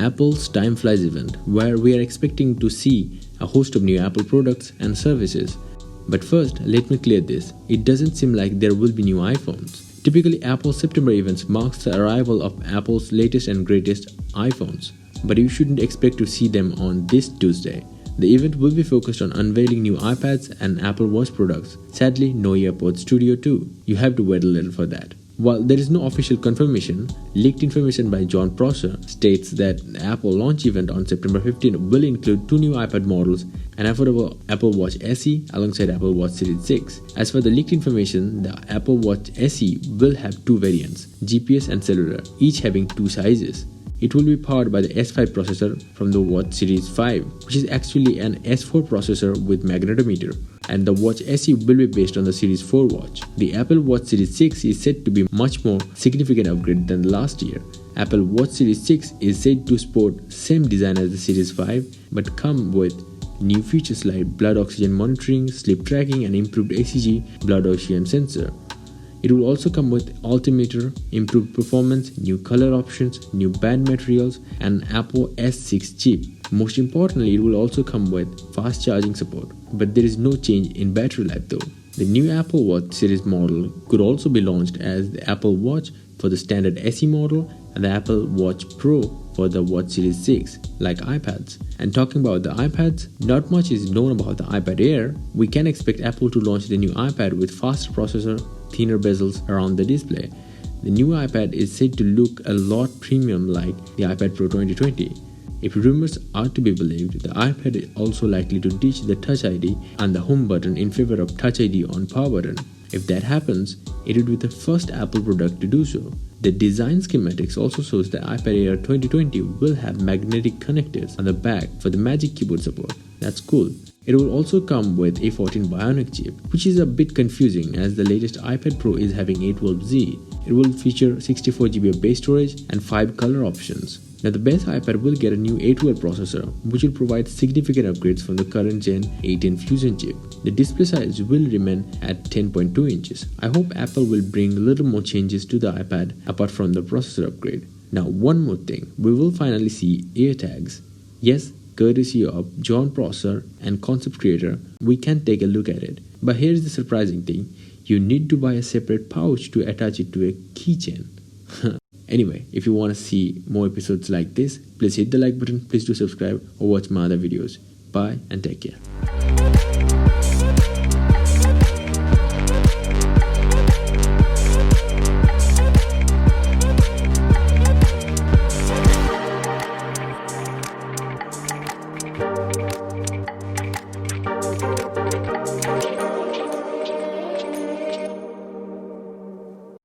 Apple's Time Flies event, where we are expecting to see a host of new Apple products and services. But first, let me clear this. It doesn't seem like there will be new iPhones. Typically, Apple's September events marks the arrival of Apple's latest and greatest iPhones, but you shouldn't expect to see them on this Tuesday. The event will be focused on unveiling new iPads and Apple Watch products. Sadly, no AirPods Studio 2. You have to wait a little for that. While there is no official confirmation, leaked information by John Prosser states that the Apple launch event on September 15 will include 2 new iPad models, an affordable Apple Watch SE alongside Apple Watch Series 6. As for the leaked information, the Apple Watch SE will have 2 variants, GPS and cellular, each having 2 sizes. It will be powered by the S5 processor from the Watch Series 5, which is actually an S4 processor with magnetometer, and the Watch SE will be based on the Series 4 watch. The Apple Watch Series 6 is said to be much more significant upgrade than last year. Apple Watch Series 6 is said to sport same design as the Series 5, but come with new features like blood oxygen monitoring, sleep tracking, and improved ECG blood oxygen sensor. It will also come with altimeter, improved performance, new color options, new band materials, and Apple S6 chip. Most importantly, it will also come with fast charging support, but there is no change in battery life though. The new Apple Watch series model could also be launched as the Apple Watch for the standard SE model and the Apple Watch Pro for the Watch Series 6, like iPads. And talking about the iPads, not much is known about the iPad Air. We can expect Apple to launch the new iPad with faster processor, thinner bezels around the display. The new iPad is said to look a lot premium like the iPad Pro 2020. If rumors are to be believed, the iPad is also likely to ditch the Touch ID and the Home button in favor of Touch ID on Power button. If that happens, it would be the first Apple product to do so. The design schematics also shows the iPad Air 2020 will have magnetic connectors on the back for the Magic Keyboard support. That's cool. It will also come with A14 Bionic chip, which is a bit confusing as the latest iPad Pro is having A12Z. It will feature 64GB of base storage and 5 color options. Now the base iPad will get a new A12 processor, which will provide significant upgrades from the current Gen 18 Fusion chip. The display size will remain at 10.2 inches. I hope Apple will bring a little more changes to the iPad apart from the processor upgrade. Now one more thing, we will finally see AirTags. Yes, courtesy of John Prosser and concept creator, we can take a look at it. But here's the surprising thing, you need to buy a separate pouch to attach it to a keychain. Anyway, if you want to see more episodes like this, please hit the like button, please do subscribe or watch my other videos. Bye and take care.